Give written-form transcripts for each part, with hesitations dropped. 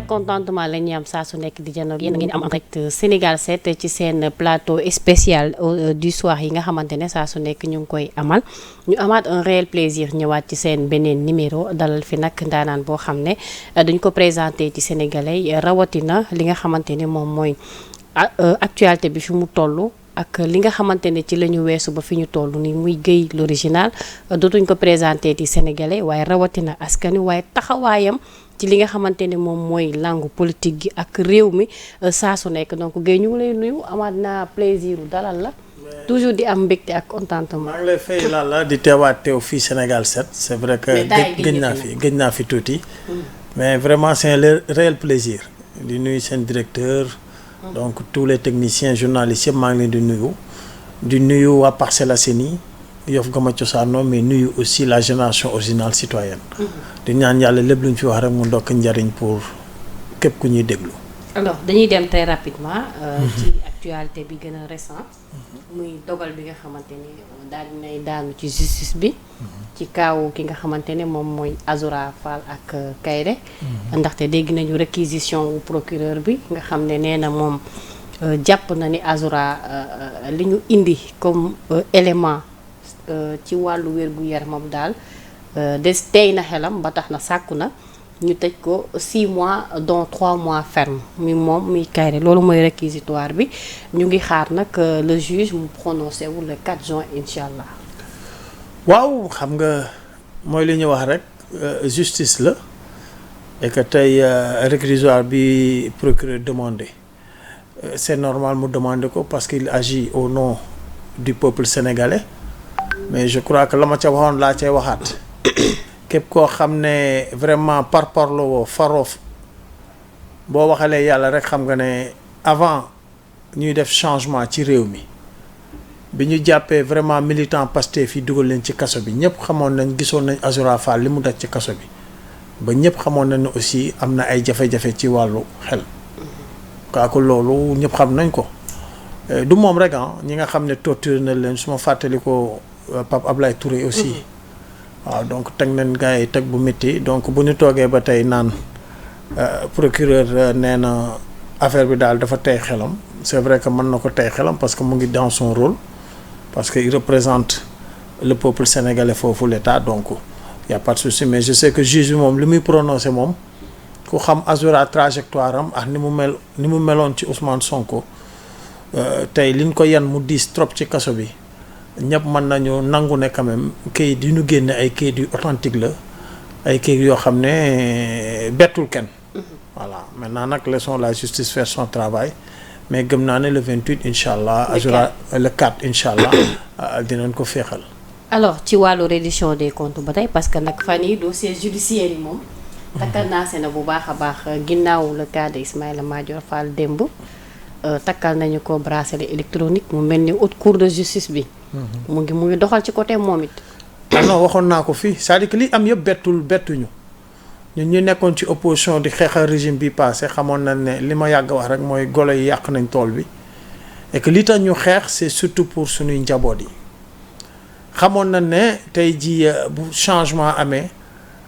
contentement la ñuy am saa su nekk di jënd yéen a ngi am en direct Sénégal 7 ci seen plateau spécial du soir yi nga xamante ne saa su nekk ñu ngi koy amal ñu amaat un réel plaisir ñëwaat ci seen beneen numéro dalal fi nag ndaanaan boo xam ne dañ ko présenté ci sénégalais rawatina li nga xamante ne moom mooy actualité bi fi mu toll. ak li nga xamante ne ci la ñu weesu ba fi ñu toll ni muy Gueye l'original dootuñ ko présenté ci sénégalais waaye rawatina askani waaye taxawaayam ci li nga xamante ne moom mooy langue politique gi ak réew mi saa su nekk donc Gueye ñu ngi lay nuyu amaat naa plaisir dalal la toujours di am mbégte ak contentement. maa ngi lay fay Lalla di teewaat teew fii Sénégal 7 c'est vrai que gëj naa fi tuuti mais vraiment c'est un réel plaisir di nuyu seen directeur. Donc tous les techniciens journalistes yëpp maa ngi leen di nuyu waa Parcelles Assainies Yoff Gama Cosaano mais nuyu aussi la génération originale citoyenne. di ñaan yàlla lépp lu ñu fi wax rek mu ndokk njariñ pour képp ku ñuy déglu. alors dañuy dem très rapidement. ci actualité bi gën a récent. muy dogal bi nga xamante ni daal dinay daanu ci justice bi. ci kaaw ki nga xamante ne moom mooy Azoura Fall ak Kairé. ndaxte dégg nañu réquisition wu procureur bi nga xam ne nee na moom jàpp na ni Azoura li ñu indi comme élément ci wàllu wér-gu-yaramam daal des tey na xelam ba tax na sàkku na ñu tëj ko 6 mois dont 3 mois ferme mi moom muy Kairé loolu mooy réquisitoire bi ñu ngi xaar nag le juge mu prononcé wu le 4 juin incha allah. waaw xam nga mooy li ñu wax rek justice la et que tey réquisitoire bi procureur demandé c'est normal mu demander ko parce qu'il agit au nom du peuple sénégalais mais je crois que la ma ca waxoon laa cay waxaat képp koo xam ne vraiment par parloo faroof boo waxalee yàlla rek xam nga ne avant ñuy def changement ci réew mi bi ñu jàppee vraiment militant Pastef yi dugal leen ci kaso bi ñëpp xamoon nañ gisoon nañ Azoura Fall li mu daj ci kaso bi ba ñëpp xamoon nañ ne aussi am na ay jafe-jafe ci wàllu xel kaaku loolu ñëpp xam nañ ko du moom rek ñi nga xam ne torture na leen su ma fàttali ko Pape Ablaye Touré aussi waaw donc teg nañ gars yi teg bu métti donc bu ñu toogee ba tey naan procureur nee na affaire bi daal dafa tey xelam c'est vrai que mën na ko tey xelam parce que mu ngi dans son rôle parce que il représente le peuple sénégalais foofu l'État donc y a pas de souci mais je sais que juge bi moom li muy prononcé moom ku xam Azoura trajectoire am ak ni mu meloon ci Ousmane Sonko tey liñ ko yan mu diis trop ci kaso bi ñëpp mën nañu nangu ne quand même kayit yi ñu génne ay kayit yu authentique la ay kayit yoo xam ne bettul kenn. voilà maintenant nag laissons la justice faire son travail mais gëm naa ne le 28 incha allah. Azoura le 4 incha allah dinañ ko féexal. alors ci wàllu reddition des comptes ba tey parce que nag fan yii dossier judiciaire yi moom. takkal naa se na bu baax a baax ginnaaw le cas de Ismaïla Madior Fall démb takkal nañu ko bracelet électronique mu mel ni haute cour de justice bi. mu ngi doxal ci côté moom it. non waxoon naa ko fii c'est-à-dire que li am yëpp bettuñu ñun ñu nekkoon ci opposition di xeexal régime bi passé xamoon nañ ne li ma yàgg wax rek mooy golo yi yàq nañ tool bi et que li tax ñu xeex c'est surtout pour suñuy njaboot yi xamoon nañ ne tey ji bu changement amee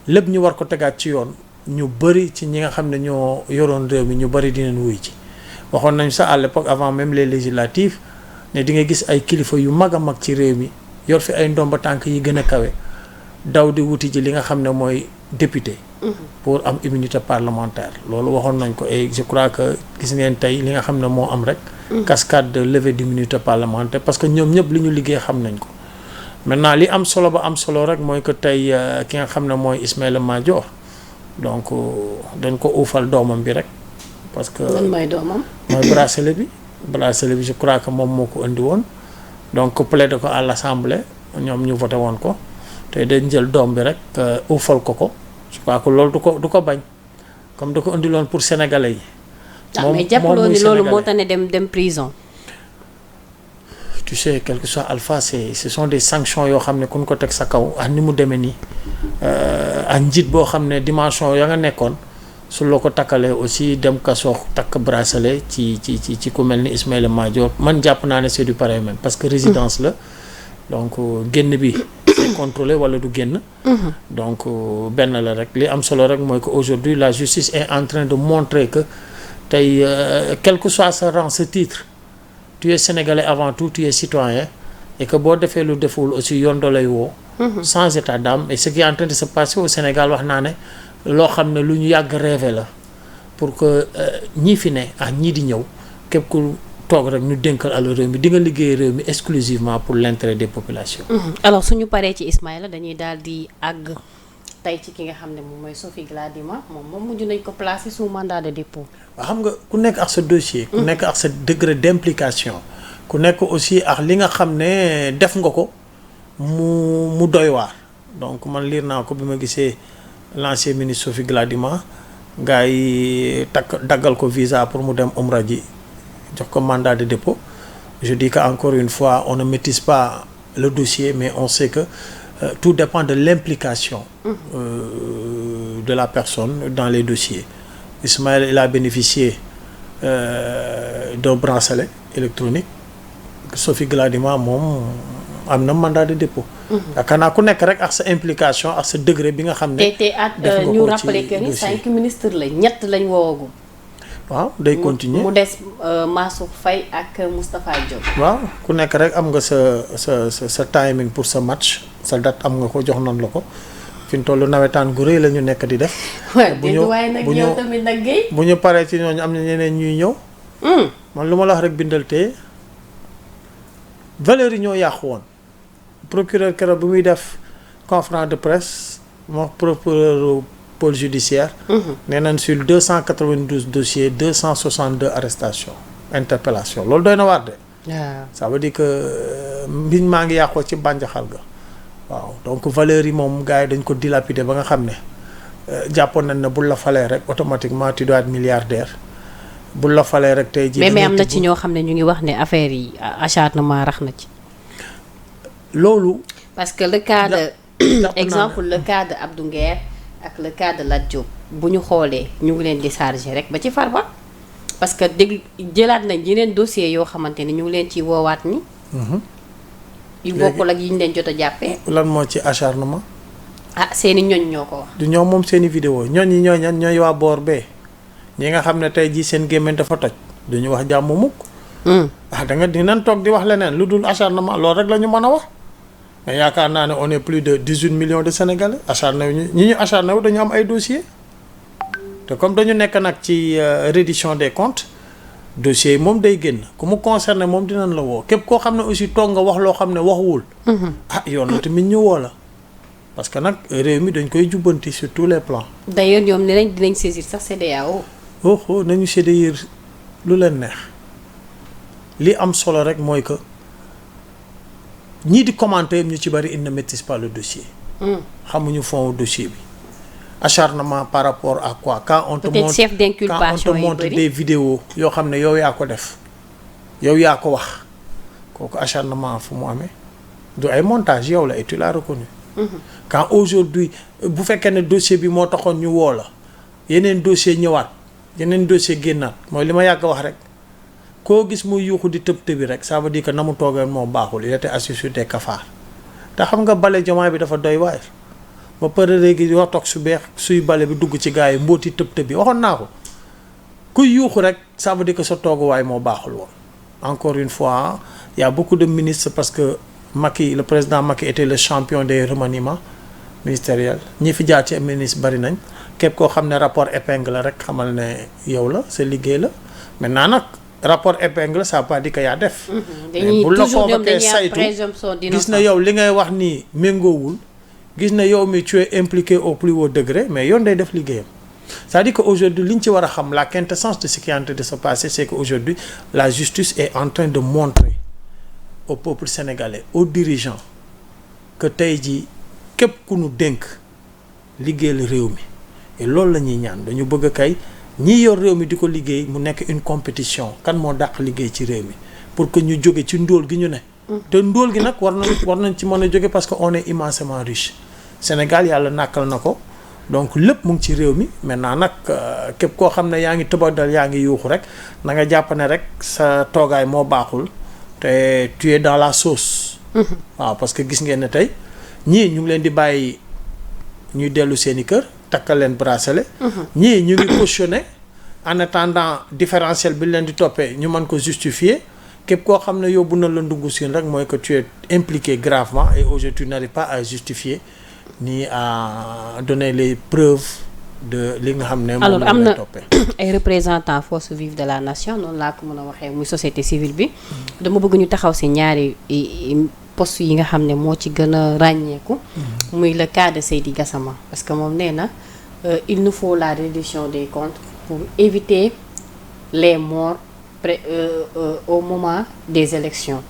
lépp ñu war ko tegaat ci yoon ñu bëri ci ñi nga xam ne ñoo yoroon réew mi ñu bëri dinañ wuy ci waxoon nañ sax à l'époque avant même les législatives ne di nga gis ay kilifa yu mag a mag ci réew mi yor fi ay ndomba tànk yi gën a kawe daw di wuti ji li nga xam ne mooy député pour am immunité parlementaire loolu waxoon nañ ko et je crois que gis ngeen tey li nga xam ne moo am rek cascade de levée d'immunité parlementaire parce que ñoom ñëpp li ñu liggéey xam nañ ko maintenant li am solo ba am solo rek mooy que tey ki nga xam ne mooy Ismaïla Madior donc dañ ko uufal doomam bi rek parce que lan mooy doomam mooy bracelet bi je crois que moom moo ko indi woon donc plaidé ko à l'Assemblée ñoom ñu voté woon ko te dañ jël doom bi rek uufal ko je crois que loolu du ko bañ comme da ko indiloon pour sénégalais yi. moom mais jàppaloo ni loolu moo tax ne dem prison. tu sais quelque soit alpha ce sont des sanctions yoo xam ne ku ñu ko teg sa kaw ak ni mu demee nii ak njiit boo xam ne dimension ya nga nekkoon su loo ko takkalee aussi dem kaso takk bracelet ci ku mel ni Ismaïla Madior man jàpp naa ne c'est du pareil même parce que résidence la donc génn bi dafay contrôler wala du génn. Donc benn la rek li am solo rek mooy que aujourd'hui la justice est en train de montrer que tey quel que soit sa rang sa titre tu es sénégalais avant tout, tu es citoyen, et que boo defee lu deful aussi yoon da lay woo. sans état d'âme. Et ce qui est en train de se passer au Sénégal wax naa ne loo xam ne lu ñu yàgg rêvé la pour que ñii fi ne ak ñii di ñëw képp ku toog rek ñu dénkal àll réew mi di nga liggéey réew mi exclusivement pour l'intérêt des populations. alors suñu paree ci Ismaïla dañuy daal di àgg tey ci ki nga xam ne moom mooy Sophie Gladima moom mujj nañ ko placer sous mandat de dépôt. waaw xam nga ku nekk ak sa dossier. ku nekk ak sa degré d'implication. ku nekk aussi ak li nga xam ne def nga ko mu doy waar. donc man liir naa ko bi ma gisee l'ancien ministre Sophie Gladima gars yi daggal ko visa pour mu dem umra ji jox ko mandat de dépôt. je dis que encore une fois on ne maîtrise pas le dossier mais on sait que tout dépend de l'implication de la personne dans les dossiers. Ismaïla il a bénéficié d'un bracelet électronique. Sophie Gladima moom am na mandat de dépôt. yaakaar naa ku nekk rek ak sa implication ak sa degré bi nga xam ne. te ñu rappelé que ni 5 ministres lañ ñett lañ woogu. waaw day continuer mu des Mansour Faye ak Moustapha Diop. waaw ku nekk rek am nga sa timing pour sa match sa date am nga ko jox nañ la ko fi mu toll nawetaan gu rëy la ñu nekk di def. waaye nag yow tamit nag Guèye. bu ñu paree ci ñooñu am na ñeneen ñuy ñëw. man lu ma la wax rek bindal te valeurs yi ñoo yàqu woon procureur keroog bi muy def conférence de presse moo procureur pôle judiciaire. nee nañ sur 292 dossiers 262 arrestations interpellations loolu doy na waar de. waaw ça veut dire que mbiñ maa ngi yàqoo ci bànjaxal ga waaw donc valeurs yi moom gars yi dañ ko dilapider ba nga xam ne jàppoon nañ ne bul la falee rek automatiquement tu dois être milliardaire bul la falee rek tey jii. mais am na ci ñoo xam ne ñu ngi wax ne affaire yi acharnement rax na ci. loolu. parce que le cas de exemple le cas de Abdou Nguer ak le cas de Lat Diop bu ñu xoolee ñu ngi leen di charger rek ba ci Farba parce que dégg jëlaat nañ yeneen dossiers yoo xamante ni ñu ngi leen ciy woowaat ni yu bokkul ak yi ñu leen jot a jàppee. lan moo ci acharnement. seeni ñoñ ñoo ko wax. du ñoom moom seeni vidéo ñooñ ñi ñooñan ñooy waa boor bee ñi nga xam ne tey jii seen gémmiñ dafa toj duñu wax jàmm mukk. da nga dinañ toog di wax leneen lu dul acharnement loolu rek la ñu mën a wax. mais yaakaar naa ne on est plus de 18 millions de Sénégalais acharné wu ñu acharné wu dañu am ay dossiers te comme dañu nekk nag ci reddition des comptes dossiers yi moom day génn ku mu concerné moom dinañ la woo képp koo xam ne aussi toog nga wax loo xam ne waxuwul. yoon la tamit ñu woo la parce que nag réew mi dañ koy jubbanti sur tous les plans. d'ailleurs ñoom ne nañ dinañ saisir sax CEDEAO. nañu saisir lu leen neex li am solo rek mooy que. ñii di commenter ñu ci bari ils ne maîtrisent pas le dossier. xamuñu fond dossier bi acharnement par rapport à quoi. quand on te montre chef d'inculpation quand on te montre des vidéos yoo xam ne yow yaa ko def yow yaa ko wax kooku acharnement fu mu amee du ay montage yow la et tu l'as reconnu. quand aujourd'hui bu fekkee ne dossier bi moo taxoon ñu woo la yeneen dossier ñëwaat yeneen dossier génnaat mooy li ma yàgg wax rek. koo gis muy yuuxu di tëb tëbi rek ça veut dire que na mu toogee moo baaxul il était assis sur des cafards te xam nga bale Diomaye bi dafa doy waay ba pare léegi yoo toog su beex suy bale bi dugg ci gars yi mbooti tëb tëbi waxoon naa ko kuy yuuxu rek ça veut dire que sa tooguwaay moo baaxul woon. encore une fois il y a beaucoup de ministres parce que Macky le président Macky était le champion des remaniements ministériels ñi fi jaar ci ministre bari nañ képp koo xam ne rapport épingle la rek xamal ne yow la sa liggéey la maintenant nag. rapport épingle ça pas dit que yaa def. dañuy bu la toujours ñoom convoqué dañuy am saytu présomption d'innocence. gis na yow li ngay wax nii méngoowul gis na yow mi tu es impliqué au plus haut degré mais yoon day def liggéeyam c'est-à-dire que aujourd'hui li ñu ci war a xam la quintessence de ce qui est en train de se passer c'est que aujourd'hui la justice est en train de montrer au peuple sénégalais aux dirigeants que tey jii képp ku nu dénk liggéeyal réew mi et loolu la ñuy ñaan dañu bëgg kay. ñii yor réew mi di ko liggéey mu nekk une compétition kan moo dàq liggéey ci réew mi pour que ñu jóge ci ndóol gi ñu ne. te ndóol gi nag war nañ ci mën a jóge parce que on est immensément riche. Sénégal yàlla nàkkal na ko donc lépp mu ngi ci réew mi maintenant nag képp koo xam ne yaa ngi tëbadal yaa ngi yuuxu rek na nga jàpp ne rek sa toogaay moo baaxul te tu es dans la sauce. waaw parce que gis ngeen ne tey ñii ñu ngi leen di bàyyi ñuy dellu seeni kër takkal leen bracelet. ñii ñu ngi cautionné en attendant différentiel bi leen di toppee ñu mën ko justifier képp koo xam ne yóbbu na la ndungu siin rek mooy que tu es impliqué gravement et aujourd'hui tu n'arrives pas à justifier ni à donner les preuves de li nga xam ne moom alors la am lay na toppee. ay représentants forces vives de la nation noonu laa ko mën a waxee muy société civile bi dama bëgg ñu taxaw ci ñaari poste yi nga xam ne moo ci gën a ràññeeku muy le cas de Seydi Gassama parce que moom nee na il nous faut la reddition des comptes pour éviter les morts au moment des élections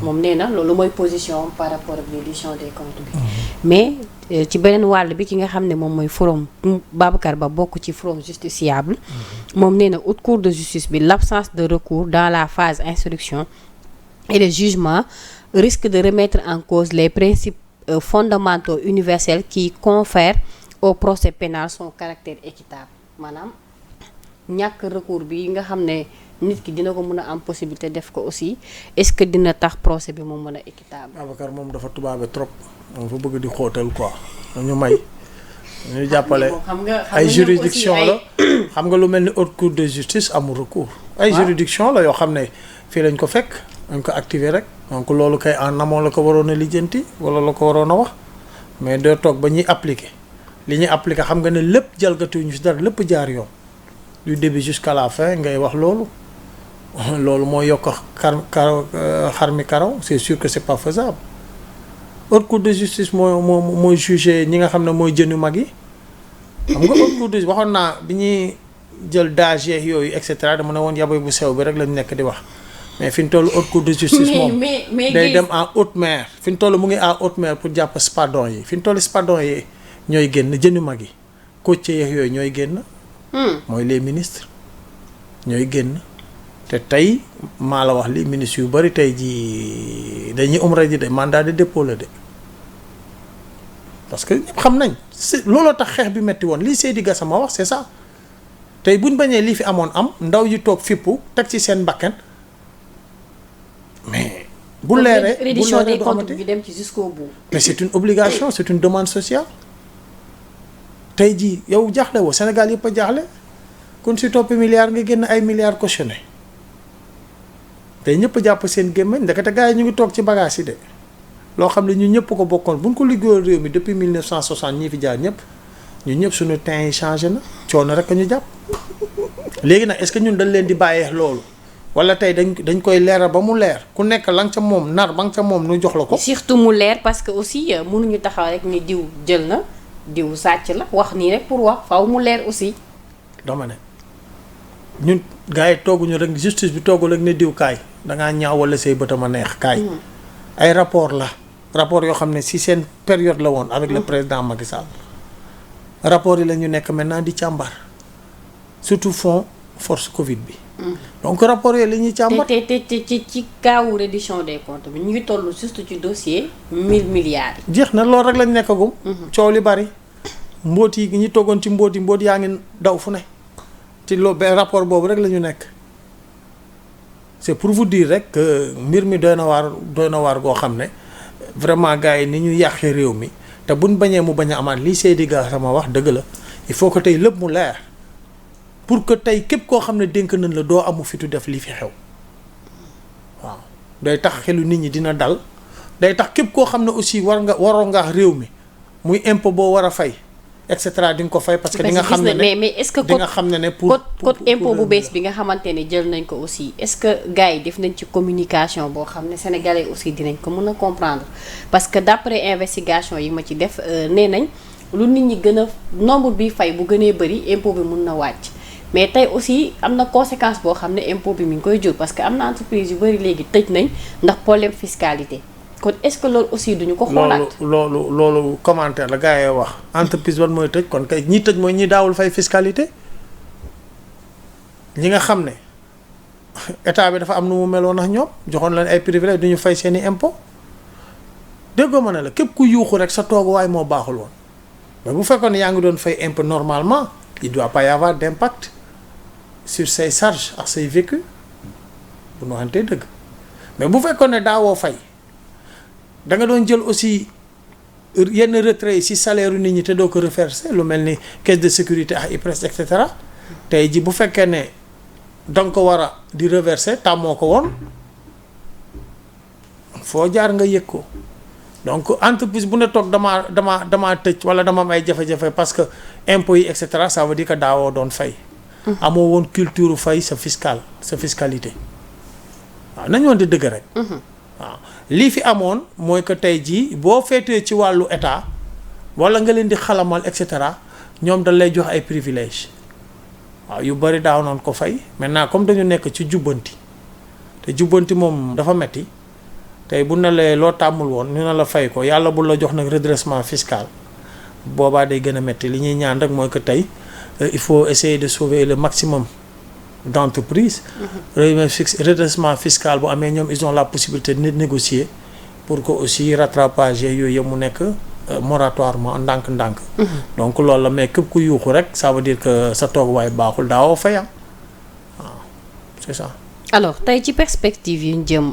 moom nee na loolu mooy position par rapport ak reddition des comptes bi mais ci beneen wàll bi ki nga xam ne moom mooy forum Babacar Ba bokk ci forum justiciable moom nee na haute cour de justice bi l'absence de recours dans la phase instruction et de jugement risque de remettre en cause les principes fondamentaux universels qui confèrent au procès pénal son caractère équitable maanaam ñàkk recours bi nga xam ne nit ki dina ko mën a am possibilité def ko aussi est-ce que dina tax procès bi moom mën a équitable. Babacar moom dafa tubaabe trop moom fa bëgg di xóotal quoi ñu may ñu jàppale ay juridiction la xam nga lu mel ni haute cour de justice amul recours ay juridiction la yoo xam ne fii lañ ko fekk dañ ko activer rek donc loolu kay en amont la ko waroon a lijjanti wala la ko waroon a wax mais doo toog ba ñuy appliquer li ñuy appliquer xam nga ne lépp jalgatiwuñu si dara lépp jaar yoon du début jusqu'à la fin ngay wax loolu loolu mooy yokk xar mi karaw c'est sûr que c'est pas faisable haute cour de justice mooy juger ñi nga xam ne mooy jënu mag yi xam nga haute cour de justice waxoon naa bi ñuy jël daaj yeeg yooyu et cetera dama ne woon yaboy bu sew bi rek lañ nekk di wax mais fi ñu toll haute cour de justice moom day dem en haute mer fi ñu toll mu ngi en haute mer pour jàpp spadon yi fi ñu toll spadon yi ñooy génn jënu mag yi côtier yeeg yooyu ñooy génn mooy les ministres ñooy génn te tey maa la wax li ministres yu bari tey ji dañuy umra ji de mandat de dépôt la de parce que ñëpp xam nañ looloo tax xeex bi metti woon lii Seydi Gassama wax c'est ça tey buñ bañee lii fi amoon am ndaw yi toog fippu teg ci seen bakkan mais bu leeree reddition des comptes bi dem ci jusqu'au bout mais c'est une obligation c'est une demande sociale tey jii yow jaaxle woo Sénégal yëpp a jaaxle kon si toppi milliards nga génn ay milliards cautionné tey ñëpp jàpp seen gémmañ ndekete gars yi ñu ngi toog ci bagage yi de loo xam ne ñu ñëpp ko bokkoon buñ ko liggéeyoon réew mi depuis 1960 ñi fi jaar ñëpp ñun ñëpp suñu temps yi changé na coono rek a ñu jàpp léegi nag est-ce que ñun dañ leen di bàyyee loolu wala tey dañ koy leeral ba mu leer ku nekk la nga ca moom nar ba nga ca moom nu jox la ko. surtout mu leer parce que aussi mënuñu taxaw rek ni diw jël na diw sàcc la wax nii rek pour wax faaw mu leer aussi. dama ne ñun gars yi tooguñu rek justice bi toogul rek ne diw kaay dangaa ñaaw wala say bëtam a neex kaay. ay rapport la rapport yoo xam ne si seen période la woon avec le président Macky Sall rapport yi la ñu nekk maintenant di càmbar surtout fond force Covid bi. donc rapport yooyu la ñuy càmbar. te ci kaawu reddition des comptes bi ñu ngi toll juste ci dossier 1000 milliards yi. jeex na loolu rek lañ nekkagum. coow li bari mbóot yi ñi toogoon ci mbóot yaa ngi daw fu ne ci loo benn rapport boobu rek la ñu nekk. c'est pour vous dire rek que mbir mi doy na waar goo xam ne vraiment gars yi ni ñu yàqee réew mi te buñ bañee mu bañ a amaat lii Seydi Gassama wax dëgg la il faut que tey lépp mu leer pour que tey képp koo xam ne dénk nañ la doo amu fitu def lii fi xew waaw day tax xelu nit ñi dina dal day tax képp koo xam ne aussi waroo nga réew mi muy impôt boo war a fay et cetera di nga ko fay parce que di nga xam ne mais est-ce que di nga xam ne pour code impôt bu bees bi nga xamante ne jël nañ ko aussi est-ce que gars yi def nañ ci communication boo xam ne sénégalais aussi dinañ ko mën a comprendre parce que d'après investigation yi ma ci def nee nañ lu nit ñi gën a nombre bi fay bu gënee bëri impôt bi mun na wàcc mais tey aussi am na conséquence boo xam ne impôt bi mi ngi koy jur parce que am na entreprise yu bëri léegi tëj nañ ndax problème fiscalité kon est-ce que loolu aussi duñu ko xoolaat. loolu commentaire la gars yi wax entreprise ban mooy tëj kon kay ñi tëj mooy ñi daawul fay fiscalité ñi nga xam ne état bi dafa am nu mu meloon ak ñoom joxoon leen ay privilèges du ñu fay seeni impôt déggoo ma ne la képp ku yuuxu rek sa tooguwaay moo baaxul woon mais bu fekkoon ne yaa ngi doon fay impôt normalement il doit pas y avoir d'impact sur say charges ak say vécu bu ñu waxantee dëgg mais bu fekkoon ne daawoo fay. da nga doon jël aussi yenn retrait yi si salaire nit ñi te doo ko reverser lu mel ni caisse de sécurité ak IPRES et cetera tey ji bu fekkee ne da nga ko war a di reverser tàmmoo ko woon foo jaar nga yëg ko donc entreprise bu ne toog damaa tëj wala dama am ay jafe-jafe parce que impôts yi et cetera ça veut dire que daawoo doon fay. amoo woon culture fay sa fiscalité waaw nañu woon di dëgg rek. waaw lii fi amoon mooy que tey jii boo féetee ci wàllu état wala nga leen di xalamal et cetera ñoom dañ lay jox ay privilèges waaw yu bëri daaw noonu ko fay maintenant comme dañu nekk ci jubbanti te jubbanti moom dafa metti tey bu ne lee loo tàmmul woon ñu ne la fay ko yàlla bu la jox nag redressement fiscal boobaa day gën a metti li ñuy ñaan rek mooy que tey il faut essayer de sauver le maximum d'entreprises. Redressement fiscal bu amee ñoom ils ont la possibilité de négocier pour que aussi rattrapage yooyu yëpp mu nekk moratoirement ndànk-ndànk. donc loolu la mais képp ku yuuxu rek ça veut dire que sa tooguwaay baaxul daawoo fayam waaw c'est ça. alors tey ci perspective yi ñu jëm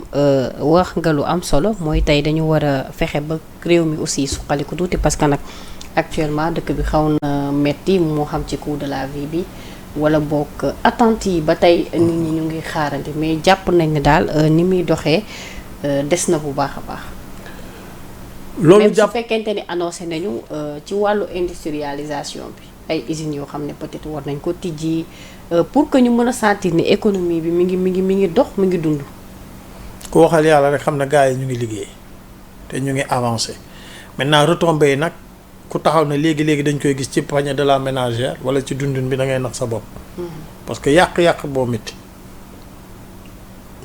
wax nga lu am solo mooy tey dañu war a fexe ba réew mi aussi suqaliku tuuti parce que nag actuellement dëkk bi xaw na metti moo xam ci coût de la vie bi wala boog attentes yi ba tey nit ñi ñu ngi xaarandi mais jàpp nañ ne daal ni muy doxee des na bu baax a baax. loolu jàpp même su fekkente ni annoncé nañu ci wàllu industrialisation bi ay usines yoo xam ne peut-être war nañ ko tijji. pour que ñu mën a sentir ni économie bi mi ngi dox mi ngi dund. ku waxal yàlla rek xam ne gars yi ñu ngi liggéey te ñu ngi avancé maintenant retombées yi nag ku taxaw ne léegi dañ koy gis ci panier de la ménagère wala ci dundun bi da ngay nax sa bopp. parce que yàq boo métti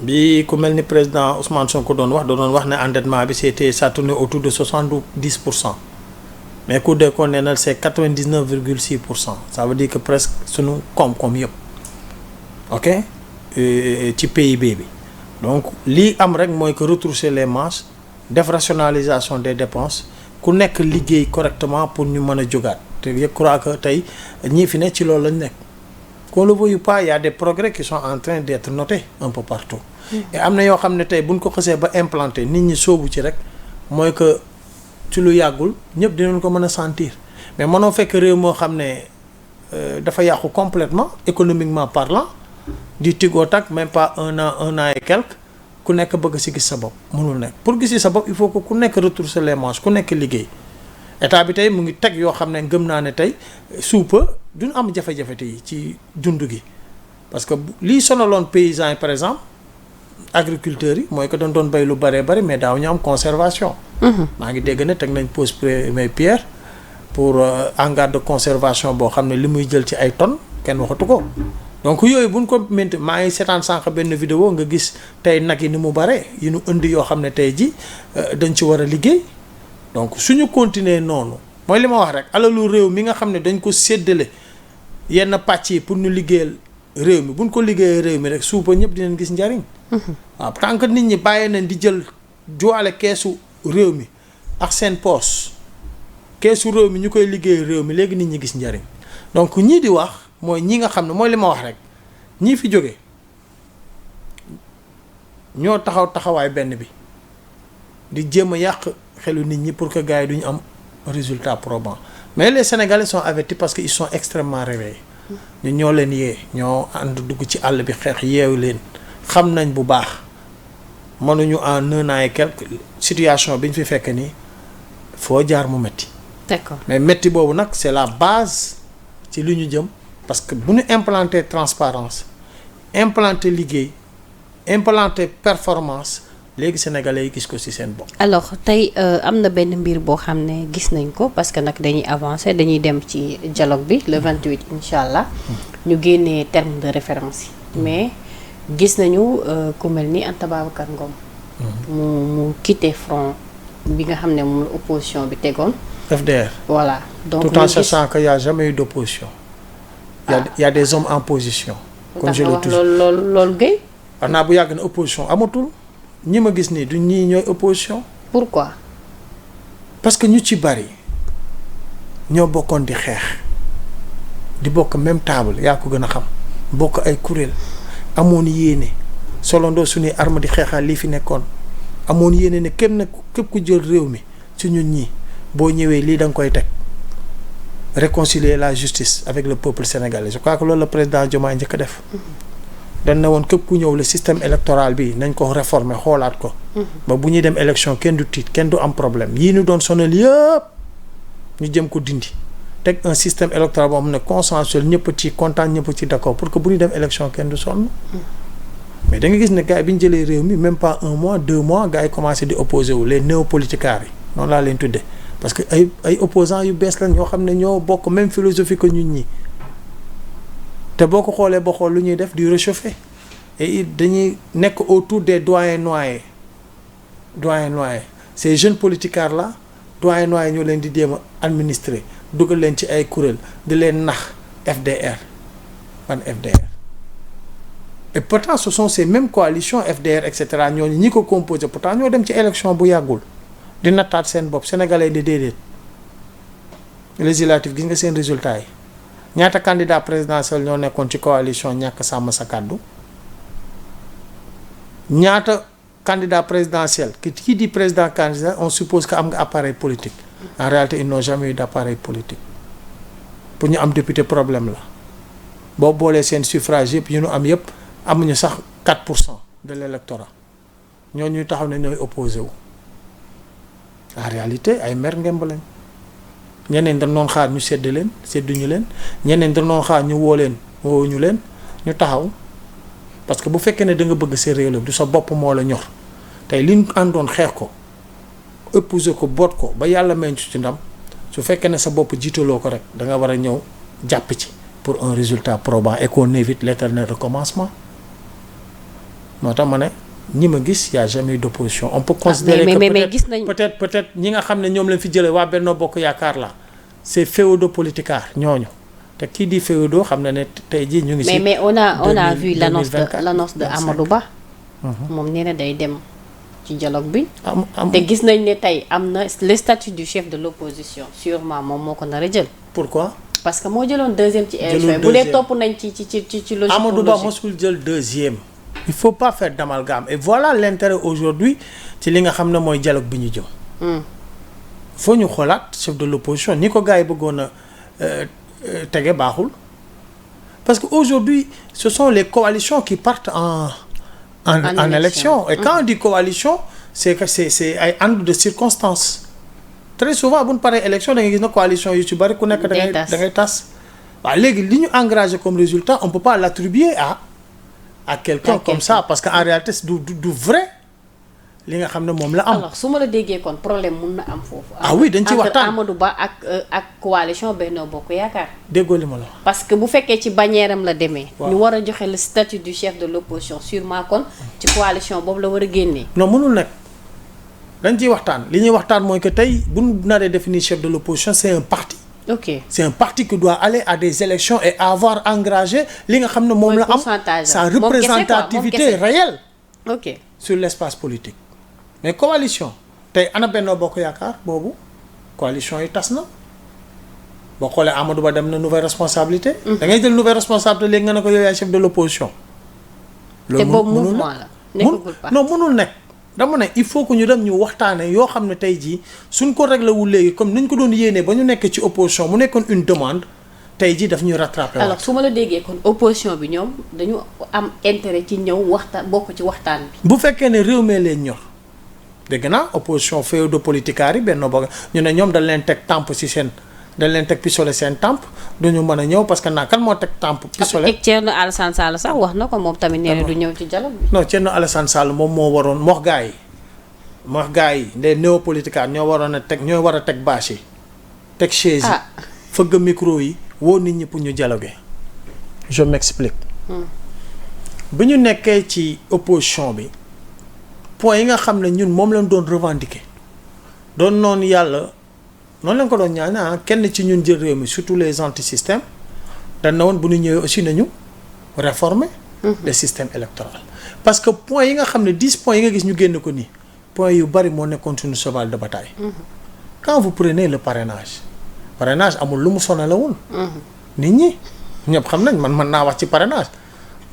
bi ku mel ni président Ousmane Sonko doon wax ne endettement bi ça tournait autour de 70%. mais Cour des comptes nee na c'est 99,6%. ça veut dire que presque sunu koom-koom yëpp ok ci PIB bi donc lii am rek mooy que retrousser les manches def rationalisation des dépenses ku nekk liggéey correctement pour ñu mën a jógaat te je crois que tey ñii fi ne ci loolu lañ nekk qu'on le veuille pas il y a des progrès qui sont en train d'être notés un peu partout. et am na yoo xam ne tey buñ ko xësee ba implanté nit ñi soobu ci rek mooy que. ci lu yàggul ñëpp dinañ ko mën a sentir mais mënoo fekk réew moo xam ne dafa yàqu complètement économiquement parlant di tigoo tak même pas un an et quelque ku nekk bëgg si gis sa bopp mënul nekk pour gis si sa bopp il faut que ku nekk retrousser les manches ku nekk liggéey état bi tey mu ngi teg yoo xam ne gëm naa ne tey suupa duñ am jafe-jafe tey ci dund gi parce que lii sonaloon paysans yi par exemple agriculteurs yi mooy que dañ doon bay lu bëree bëri mais daaw ñu am conservation. maa ngi dégg ne teg nañ pose première pierre pour hangar de conservation boo xam ne li muy jël ci ay tonnes kenn waxatu ko donc yooyu buñ ko ménti maa ngi seetaan sànq benn vidéo nga gis tey nag yi ni mu bare yi nu indi yoo xam ne tey ji dañ ci war a liggéey donc suñu continuer noonu mooy li ma wax rek alalu réew mi nga xam ne dañ ko séddale yenn pàcc yi pour ñu liggéeyal réew mi buñ ko liggéeyee réew mi rek suupa ñëpp dinañ gis njariñ waaw tant que nit ñi bàyyi nañ di jël joale keesu réew mi ak seen poos keesu réew mi ñu koy liggéey réew mi léegi nit ñi gis njariñ donc ñii di wax mooy ñi nga xam ne mooy li ma wax rek ñii fi jóge ñoo taxawaay benn bi di jéem a yàq xelu nit ñi pour que gars yi duñu am résultat probant mais les Sénégalais sont avertis parce que ils sont extrêmement réveillés ñu ñoo leen yee ñoo ànd dugg ci àll bi xeex yeewu leen xam nañ bu baax mënuñu en un an et quelque situation bi ñu fi fekk nii foo jaar mu métti. d'accord mais métti boobu nag c'est la base ci li ñu jëm parce que bu ñu implanter transparence implanter liggéey implanter performance léegi sénégalais yi gis ko ci seen bopp. alors tey am na benn mbir boo xam ne gis nañ ko parce que nag dañuy avancer dañuy dem ci dialogue bi le 28 incha allah ñu génnee terme de référence yi mais. gis nañu ku mel ni Anta Babacar Ngom mu quitté front bi nga xam ne moom la opposition bi tegoon. FDR. voilà donc tout en sachant qu'il y a jamais eu d'opposition. il y a des hommes en position. comme je l'ai toujours loolu Guèye. wax naa bu yàgg na opposition amatul ñi ma gis nii du ñii ñooy opposition. pourquoi. parce que ñu ci bari ñoo bokkoon di xeex di bokk même table yaa ko gën a xam bokk ay kuréel. amoon yéene solondoo suñuy arme di xeexal lii fi nekkoon amoon yéene ne képp ku jël réew mi ci ñun ñii boo ñëwee lii da nga koy teg réconcilier la justice avec le peuple sénégalais je crois que loolu la président Diomaye njëkk a def. dañ ne woon képp ku ñëw le système électoral bi nañ ko réformer xoolaat ko. ba bu ñuy dem élection kenn du tiit kenn du am problème yii ñu doon sonal yëpp ñu jëm ko dindi teg un système électoral boo xam ne consensuel ñëpp ci kontaan ñëpp ci d'accord pour que bu ñu dem élection kenn du sonn. mais da nga gis ne gars yi bi ñu jëlee réew mi même pas 1 mois 2 mois gars yi commencé di opposé wu les néopoliticards yi noonu laa leen tuddee parce que ay opposants yu bees lañ ñoo xam ne ñoo bokk même philosophie que ñun ñi te boo ko xoolee ba xool lu ñuy def di réchauffer et dañuy nekk autour des doyens noyés ces jeunes politicards là doyens noyés ñoo leen di jéem a administrer dugal leen ci ay kuréel di leen nax FDR ban FDR et pourtant ce sont ces mêmes coalitions FDR et cetera ñooñu ñi ko composé pourtant ñoo dem ci élection bu yàggul di nattaat seen bopp sénégalais di déedéet législatif gis nga seen résultat yi ñaata candidat présidentiel ñoo nekkoon ci coalition ñàkk sàmm sa kàddu ñaata candidat présidentiel qui dit président candidat on suppose que am nga appareil politique en réalité ils n'ont jamais eu d'appareil politique pour ñu am député problème la boo boolee seen suffrage yëpp yu ñu am yëpp amuñu sax 4% de l'électorat ñooñu taxaw ne ñooy opposé wu en réalité ay mer ngemb lañ ñeneen dañ doon xaar ñu sedd leen sedduñu leen ñeneen dañ doon xaar ñu woo leen woowuñu leen ñu taxaw parce que bu fekkee ne da nga bëgg sa réew la du sa bopp moo la ñor tey li ñu àndoon xeex ko épouser ko boot ko ba yàlla may ci ndam su fekkee ne sa bopp jiitaloo ko rek da nga war a ñëw jàpp ci pour un résultat probant et qu'on évite l'éternel recommencement moo tax ma ne ñi ma gis y a jamais eu d'opposition on peut considérer que peut-être ñi nga xam ne ñoom lañ fi jëlee waa Benno Bokk Yaakaar la c'est féodaux politicards ñooñu te kii di féodaux xam na ne tey jii ñu ngi ci mais on a vu l'annonce de Amadou Ba moom nee na day dem ci dialogue bi te gis nañ ne tey am na le statut du chef de l'opposition sûrement moom moo ko nar a jël pourquoi parce que moo jëloon deuxième ci élection bu dee topp nañ ci logique Amadou Ba mosul jël deuxième il faut pas faire d'amalgame et voilà l'intérêt aujourd'hui ci li nga xam ne mooy dialogue bi ñu jëm faut ñu xoolaat chef de l'opposition ni ko gars yi bëggoon a tege baaxul parce que aujourd'hui ce sont les coalitions qui partent en élection et quand on dit coalition c'est que c'est ay ànd de circonstances très souvent bu ñu paree élection da ngay gis na coalition yu ci bari ku nekk da ngay tas waaw léegi li ñu engagé comme résultat on peut pas l'attribuer à quelqu'un comme ça parce que en réalité du vrai li nga xam ne moom la am. alors su ma la déggee kon problème mun na am foofu. oui dañ ci waxtaan entre Amadou Ba ak coalition Benno Bokk Yaakaar. déggoo li ma la wax. parce que bu fekkee ci bannière am la demee. ñu war a joxe le statut du chef de l'opposition sûrement kon ci coalition boobu la war a génnee. non mënul nekk dañ ciy waxtaan li ñuy waxtaan mooy que tey bu ñu naree définir chef de l'opposition c'est un parti. ok c'est un parti qui doit aller à des élections et avoir engagé li nga xam ne moom la am sa représentativité réelle ok sur l'espace politique mais coalition tey ana Benno Bokk Yaakaar boobu coalition yi tas na boo xoolee Amadou Ba dem na nouvelle responsabilité da ngay jël nouvelle responsabilité léegi nga ne ko yow yaay chef de l'opposition loolu te boobu mouvement la nekkagul parti non mënul nekk dama ne il faut que ñu dem ñu waxtaane yoo xam ne tey jii suñ ko réglé wul léegi comme niñ ko doon yéenee ba ñu nekk ci opposition mu nekkoon une demande tey jii daf ñuy rattraper. alors su ma la déggee kon opposition bi ñoom dañu am intérêt ci ñëw waxtaan bokk ci waxtaan bi. bu fekkee ne réew mi leen ñor dégg naa opposition féodaux-politicards yi Benno Bokk ñu ne ñoom dañ leen teg temp ci seen dañ leen teg pistolet seen temp duñu mën a ñëw parce que kan moo teg temp pistolet. ak Thierno Alassane Sall sax wax na ko moom tamit nee na du ñëw ci dialogue bi. non Thierno Alassane Sall moom moo waroon wax gaa yi les néopoliticards ñoo waroon a teg ñoo war a teg bâche yi teg chaise yi fëgg micro yi woo nit ñi pour ñu dialoguer je m'explique. bi ñu nekkee ci opposition bi point yi nga xam ne ñun moom lañ doon revendiquer doon noonu yàlla noonu lañ ko doon ñaan kenn ci ñun jël réew mi surtout les anti-systèmes dañ na woon bu ñu ñëwee aussi nañu réformer le système électoral parce que point yi nga xam ne 10 points yi nga gis ñu génn ko nii point yu bari moo nekkoon suñu cheval de bataille. quand vous prenez le parrainage amul lu mu sonalawul nit ñi ñëpp xam nañ man mën naa wax ci parrainage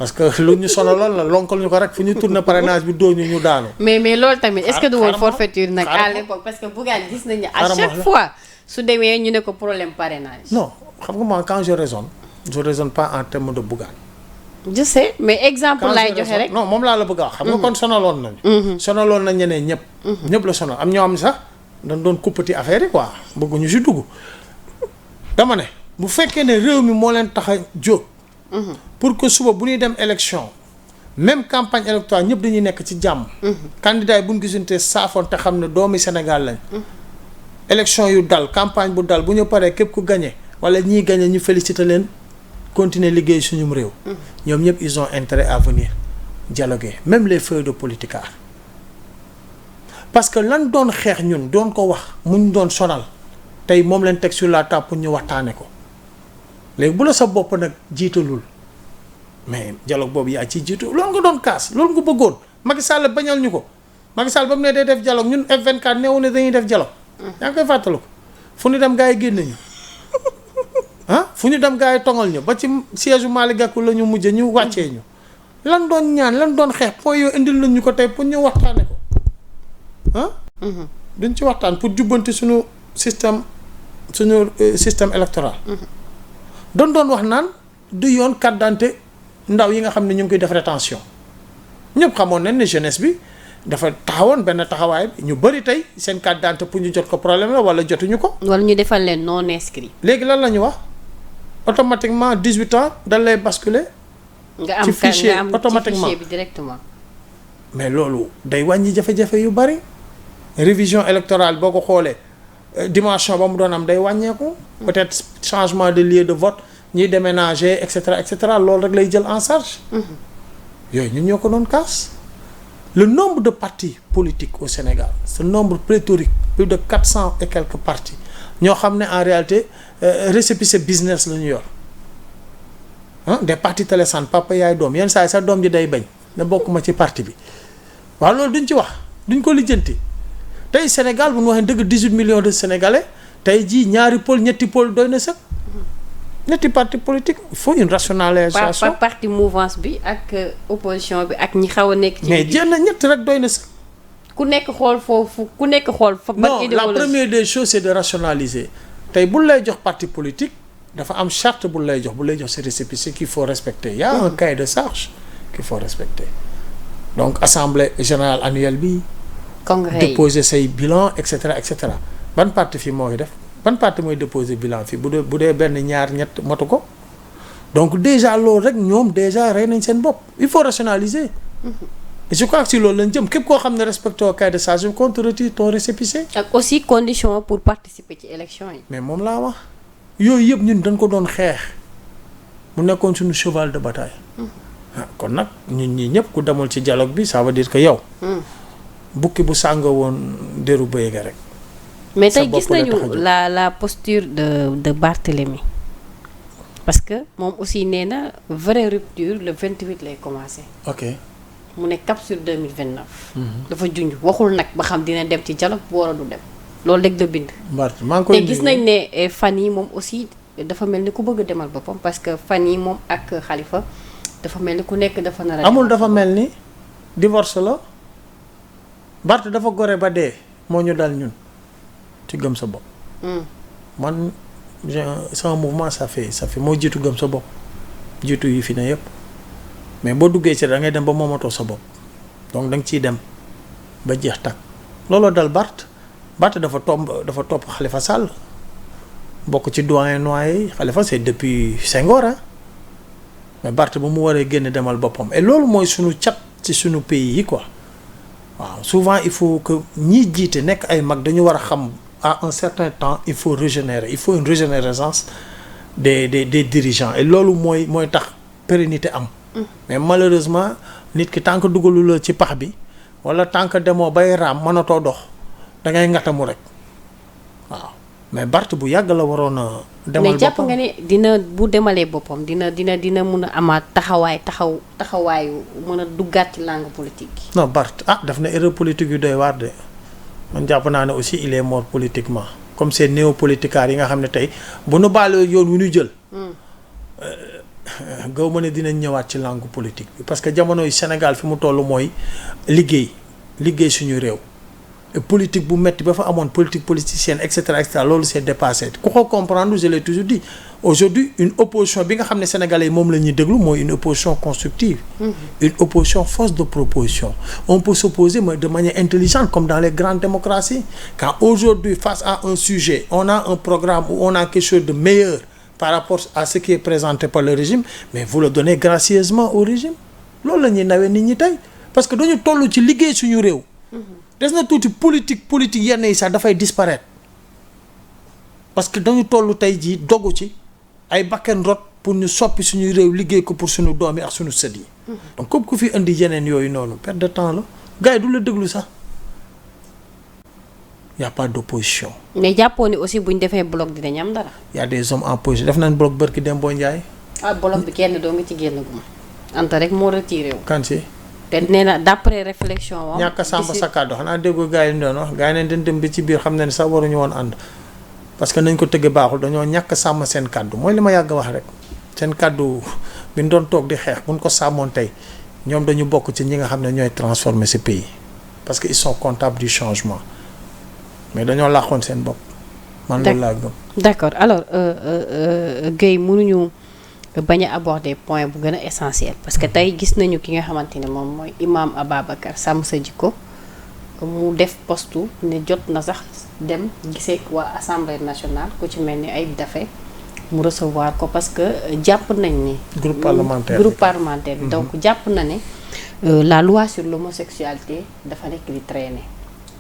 parce que lu ñu sonaloon la lonkal ñu ko rek fu ñu tourné parrainage bi doo ñu daanu. mais loolu tamit est-ce que du woon xaaral forfaiture nag à l'époque parce que Bougane gis nañu à chaque fois su demee ñu ne ko problème parrainage. non xam nga moi quand je raisonne pas en termes de Bougane. je sais mais exemple laay joxe rek. non moom laa la bëgg a wax. xam nga kon sonaloon nañu. sonaloon nañ ñeneen ñëpp. ñëpp la sonal am ñoo xam ne sax dañ doon kuppati affaire yi quoi bëgguñu si dugg. dama ne bu fekkee ne réew mi moo leen tax a jóg. pour que suba bu ñuy dem élection même campagne électorale ñëpp dañuy nekk ci jàmm. candidat yi bu ñu gisante saafoon te xam ne doomi Sénégal lañ. élection yu dal campagne bu dal bu ñu paree képp ku gagné wala ñiy gagné ñu félicité leen continuer liggéey suñum réew. ñoom ñëpp ils ont intérêt à venir dialoguer même les feuilles de politicard parce que lan doon xeex ñun doon ko wax mu ñu doon sonal tey moom leen teg sur la table pour ñu waxtaane ko léegi bu la sa bopp nag jiitalul mais dialogue boobu yaa ciy jiitu loolu nga doon kaas loolu nga bëggoon Macky Sall bañal ñu ko Macky Sall ba mu ne day def dialogue ñun F24 neewu ne dañuy def dialogue. yaa ngi koy fàttaliku fu ñu dem gars yi génn ñu fu ñu dem gars yi tongal ñu ba ci siège Malick Gakou la ñu mujj ñu wàccee ñu lan doon ñaan lan doon xeex point yooyu indil nañ ñu ko tey pour ñu waxtaane ko duñ ci waxtaan pour jubbanti suñu système électoral. doon wax naan du yoon carte d'identité ndaw yi nga xam ne ñu ngi koy def rétention ñëpp xamoon nañ ne jeunesse bi dafa taxawoon benn taxawaay bi ñu bëri tey seen carte d'identité pour ñu jot ko problème la wala jotuñu ko. wala ñu defal leen non inscrit. léegi lan la ñu wax automatiquement 18 ans dañ lay basculer. nga am ci fichier automatiquement ci fichier bi directement. mais loolu day wàññi jafe-jafe yu bëri révision électorale boo ko xoolee dimension ba mu doon am day wàññeeku. peut-être changement de lieu de vote ñiy déménager et cetera loolu rek lay jël en charge. yooyu ñun ñoo ko doon kaas. le nombre de partis politiques au Sénégal ce nombre pléthorique plus de 400 et quelques partis ñoo xam ne en réalité récépissé business la ñu yor des partis télécentres papa yaay doom yenn saa yi sax doom ji day bañ ne bokkuma ci parti bi waaw loolu duñ ci wax duñ ko lijjanti tey Sénégal bu ñu waxee dëgg 18 millions de Sénégalais tey jii ñaari pôle ñetti pôle doy na sax ñetti parti politique il faut une rationalisation. par parti mouvance bi ak opposition bi ak ñi xaw a nekk. ci mais jéem na ñett rek doy na sax. ku nekk xool foofu ku nekk xool. fa ban idéologie non la première des choses c'est de rationaliser tey bu lay jox parti politique dafa am charte bu lay jox ces récépissés qu'il faut respecter. Il y a un cahier de charge qu'il faut respecter donc assemblée générale annuelle bi. congrès déposer say bilan et cetera ban parti fii moo koy def. ban parti mooy déposer bilan fii bu dee benn ñaar ñett motu ko donc déjà loolu rek ñoom déjà rey nañ seen bopp il faut rationaliser. et je crois que si loolu lañ jëm képp koo xam ne respecté au cahier de charge bi qu'on te retire ton récépissé. ak aussi condition pour participer ci élection yi. mais moom laa wax yooyu yëpp ñun dañ ko doon xeex mu nekkoon suñu cheval de bataille. kon nag ñun ñii ñëpp ku demul ci dialogue bi ça veut dire que yow. bukki bu sàngoo woon deru bëy ga rek. mais tey gis nañu la posture de Barthélemy parce que moom aussi nee na vraie rupture le 28 lay commencer. ok mu ne cap sur 2029. dafa junj waxul nag ba xam dina dem ci dialogue bu war a du dem loolu rek la bind. Barth maa ngi koy te gis nañ ne fan yi moom aussi dafa mel ni ku bëgg a demal boppam parce que fan yi moom ak Khalifa dafa mel ni ku nekk dafa nar a. amul dafa mel ni divorce la Barth dafa gore ba dee moo ñu dal ñun. ci gëm sa bopp. man sama mouvement ça fait moo jiitu gëm sa bopp jiitu yi fi ne yëpp mais boo duggee ci da ngay dem ba moomatoo sa bopp donc da nga ciy dem ba jeex tàkk looloo dal Barth dafa topp Khalifa Sall bokk ci doyen noyé yi Khalifa c'est depuis Senghor mais Barth ba mu waree génn demal boppam et loolu mooy sunu cat ci sunu pays yi quoi waaw souvent il faut que ñiy jiite nekk ay mag dañu war a xam. À un certain temps il faut régénérer il faut une régénérescence des dirigeants et loolu mooy tax pérennité am. mais malheureusement nit ki tant que dugalu la ci pax bi wala tant que demoo bay raam mënatoo dox da ngay ngatamu rek waaw mais Barth bu yàgg la waroon a. demal boppam mais jàpp nga ne dina bu demalee boppam dina mun a amaat taxawaayu mën a duggaat ci langue politique gi. non Barth daf na erreur politique yu doy waar de. man jàpp naa ne aussi il est mort politiquement comme ces néopoliticards yi nga xam ne tey bu nu baale yoon wu ñu jël gaw ma ne dinañ ñëwaat ci langue politique bi parce que jamono yi Sénégal fi mu toll mooy liggéey suñu réew politique bu metti ba fa amoon politique politicienne et cetera loolu c'est dépassé ku ko comprendre je l'ai toujours dit aujourd'hui une opposition bi nga xam ne sénégalais yi moom la ñuy déglu mooy une opposition constructive une opposition force de proposition on peut s'opposer mais de manière intelligente comme dans les grandes démocraties quand aujourd'hui face à un sujet on a un programme ou on a quelque chose de meilleur par rapport à ce qui est présenté par le régime mais vous le donnez gracieusement au régime loolu la ñuy nawee nit ñi tey parce que dañu toll ci liggéey suñu réew des na tuuti politique yenn yi sax dafay disparaître parce que dañu toll tey jii dogu ci ay bakken rot pour ñu soppi suñuy réew liggéey ko pour suñu doom yi ak suñu sët yi donc comme ku fi indi yeneen yooyu noonu perte de temps la gars yi du la déglu sax y a pas d'opposition. mais jàppoo ni aussi buñ defee bloc dinañ am dara. y a des hommes en position def nañ bloc barki Dembo Ndiaye. bloc bi kenn doo nga ci génn guma Anta rek moo retiré wu. kan si. te nee na d'après réflexion wam ñàkk a sàmm sa kàddu xanaa déggoo gars yi ñu doon wax gars yi nañ dem bi ci biir xam na ne sax waruñu woon ànd parce que nañ ko tëggee baaxul dañoo ñàkk sàmm seen kàddu mooy li ma yàgg wax rek seen kàddu bi ñu doon toog di xeex buñ ko sàmmoon tey ñoom dañu bokk ci ñi nga xam ne ñooy transformer ce pays parce que ils sont comptables du changement mais dañoo laaxoon seen bopp. man loolu laa gëm. d'accord alors Guèye mënuñu bañ a aborder point bu gën a essentiel parce que tey gis nañu ki nga xamante ne moom mooy Imam Ababacar Sàmm Sa Jikko mu def postu ne jot na sax dem gisee waa assemblée nationale ku ci mel ni Ayib Daffé mu recevoir ko parce que jàpp nañ ni. groupe parlementaire bi donc jàpp na ne la loi sur l'homosexualité dafa nekk di traîner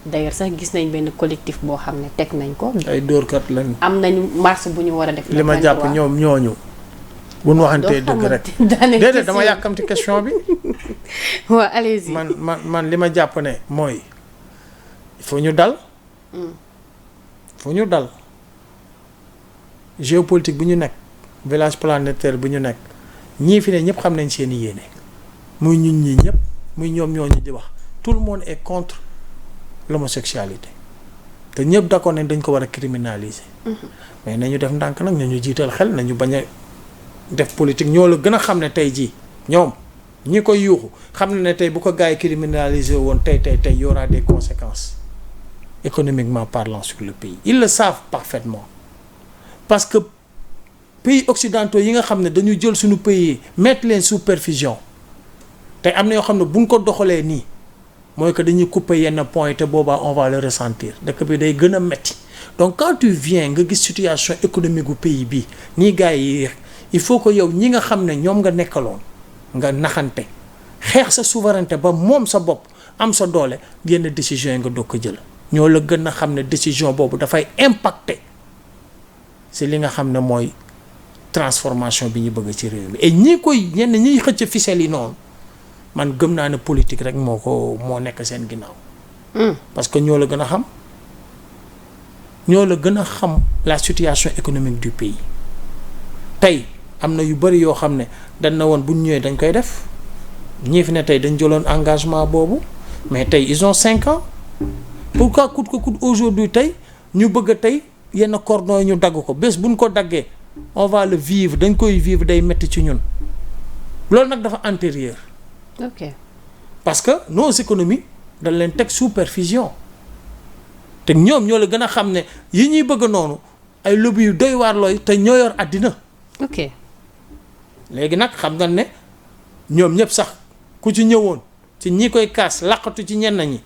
d'ailleurs sax gis nañ benn collectif boo xam ne teg nañ ko. ay dóorkat lañ. am nañu marche bu ñu war a def. li ma jàpp ñoom ñooñu. bu ñu waxantee dëgg rek déedéet dama yàkkamti question bi. waaw allez-y. man li ma jàpp ne mooy il faut ñu dal. faut ñu dal. géopolitique bu ñu nekk village planétaire bu ñu nekk ñii fi ne ñëpp xam nañ seen i yéene muy ñun ñii ñëpp muy ñoom ñooñu di wax tout le monde est contre l'homosexualité te ñëpp d'accord nañ dañ ko war a criminaliser. mais nañu def ndànk nag nañu jiital xel nañu bañ a def politique ñoo la gën a xam ne tey jii ñoom ñi koy yuuxu xam ne tey bu ko gars yi criminaliser woon tey y aura des conséquences économiquement parlant sur le pays ils le savent parfaitement parce que pays occidentaux yi nga xam ne dañu jël suñu pays mettre leen sous perfusion tey am na yoo xam ne buñ ko doxalee nii mooy que dañuy couper yenn point te boobaa on va le ressentir dëkk bi day gën a metti donc quand tu viens nga gis situation économique gu pays bi nii gars yi il faut que yow ñi nga xam ne ñoom nga nekkaloon nga naxante xeex sa souveraineté ba moom sa bopp am sa doole yenn décision yi nga doog ko jël ñoo la gën a xam ne décision boobu dafay impacter si li nga xam ne mooy transformation bi ñu bëgg ci réew mi et ñi koy ñenn ñiy xëcc ficelle yi noonu man gëm naa ne politique rek moo nekk seen ginnaaw. parce que ñoo la gën a xam la situation économique du pays tey am na yu bari yoo xam ne dañ na woon bu ñu ñëwee dañ koy def ñii fi ne tey dañ jëloon engagement boobu mais tey ils ont 5 ans pourquoi coûte que coûte aujourd'hui tey ñu bëgg a tey yenn cordon yi ñu dagg ko bés buñ ko daggee on va le vivre dañ koy vivre day metti ci ñun loolu nag dafa antérieur. ok parce que nos économies dañ leen teg sous perfusion te ñoom ñoo la gën a xam ne yi ñuy bëgg noonu ay lobby yu doy waar looy te ñoo yor àddina. ok léegi nag xam nga ne ñoom ñëpp sax ku ci ñëwoon ci ñi koy kaas laqatu ci ñenn ñi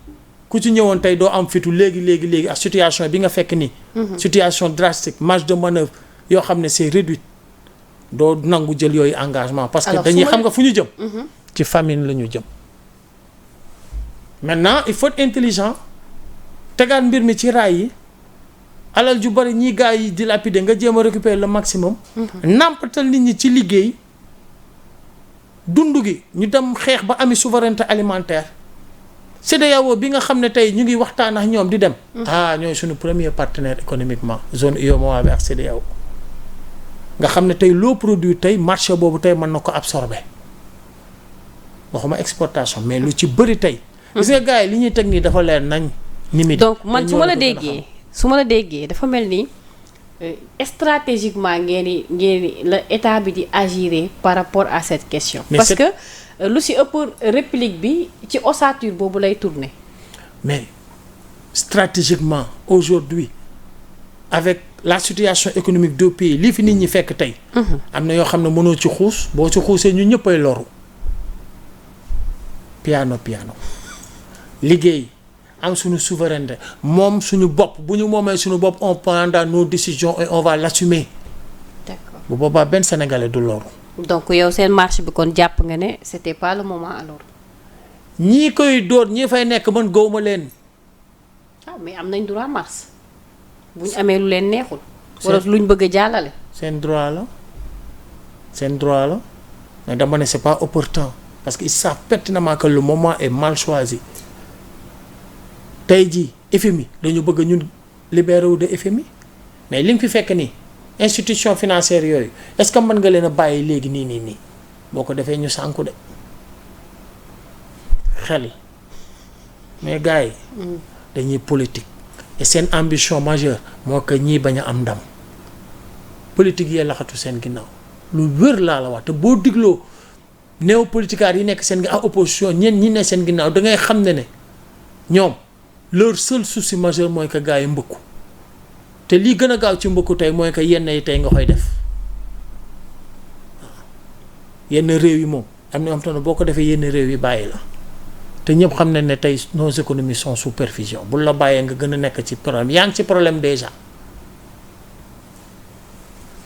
ku ci ñëwoon tey doo am fitu léegi ak situation bi nga fekk nii. situation drastique marge de manœuvre yoo xam ne c'est réduite doo nangu jël yooyu engagement. parce que dañuy xam nga fu ñu jëm. ci famine la ñu jëm. maintenant il faut être intelligent tegaat mbir mi ci raay yi alal ju bari ñi gars yi dilapider nga jéem a récupérer le maximum. nàmpatal nit ñi ci liggéey dund gi ñu dem xeex ba ami souveraineté alimentaire CEDEAO bi nga xam ne tey ñu ngi waxtaan ak ñoom di dem. ñooy suñu premier partenaire économiquement zone UEMOA bi ak CEDEAO nga xam ne tey loo produit tey marché boobu tey mën na ko absorber waxuma exportation mais lu ci bëri tey. gis nga gars yi li ñuy teg nii dafa leer nañ. ni mi donc man su ma la déggee dafa mel ni stratégiquement ngeen la état bi di agir par rapport à cette question. Mais parce que lu ci ëpp réplique bi ci ossature boobu lay tourner. mais stratégiquement aujourd'hui avec la situation économique du pays lii fi nit ñi fekk tey. am na yoo xam ne mënoo ci xuus boo ci xuusee ñu ñëppay loru. piano liggéey am suñu souveraineté moom suñu bopp bu ñu moomee suñu bopp on prendra nos décisions et on va l'assumer. D'accord. bu boobaa benn sénégalais du loru. donc yow seen marche bi kon jàpp nga ne c'était pas le moment alors. ñii koy dóor ñi fay nekk man gëwuma leen. mais am nañ droit marche bu ñu amee lu leen neexul. wala lu ñu bëgg a jàllale. seen droit la mais dama ne c'est pas opportun parce que ils savent pertinemment que le moment est mal choisi tey jii FMI dañu bëgg ñun libéré wu de FMI mais li nga fi fekk nii institution financière yooyu est-ce que mën nga leen a bàyyi léegi nii boo ko defee ñu sànku de xel mais gars yi. dañuy politique et seen ambition majeure moo ko ñii bañ a am ndam politique yee laxatu seen ginnaaw lu wér laa la wax te boo digloo néopoliticaires yi nekk seen ginnaaw opposition ñi ne seen ginnaaw da ngay xam ne ñoom leur seul souci majeur mooy que gars yi mbëkku te lii gën a gaaw ci mbëkku tey mooy que yenn yi tey nga koy def yenn réew yi moom am na yoo xam ne boo ko defee yenn réew yi bàyyi la. te ñëpp xam nañ ne tey nos économies sont sous perfusion bu la bàyyee nga gën a nekk ci problème yaa ngi ci problème déjà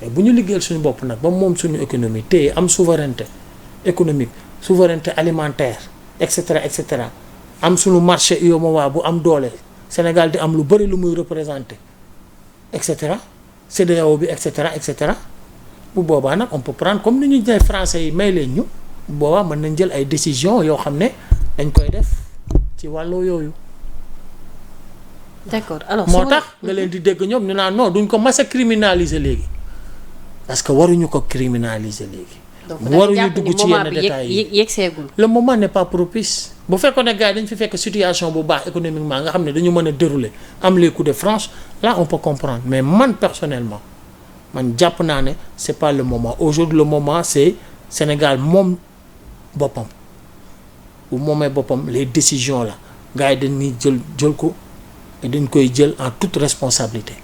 mais bu ñu liggéeyal suñu bopp nag ba moom suñu économie te am souveraineté économique souveraineté alimentaire et cetera am suñu marché UEMOA bu am doole Sénégal di am lu bëri lu muy représenté et cetera CEDEAO bi et cetera bu boobaa nag on peut prendre comme ni ñu ne français yi may leen ñu bu boobaa mën nañ jël ay décisions yoo xam ne. dañ koy def ci wàllu yooyu. d'accord alors moo tax nga leen di dégg ñoom ñu naan non duñ ko mas a criminaliser léegi parce que waruñu ko criminaliser léegi. waruñu dugg ci yenn détails yi yegseegul. le moment n'est pas propice. bu fekkoon ne gars yi dañ fi fekk situation bu baax économiquement nga xam ne dañu mën a dérouler am les coups de franche là on peut comprendre mais man personnellement man jàpp naa ne c'est pas le moment aujourd'hui le moment c'est Sénégal moom boppam. bu moomee boppam les décisions la gars yi dañuy jël ko et dañ koy jël en toute responsabilité.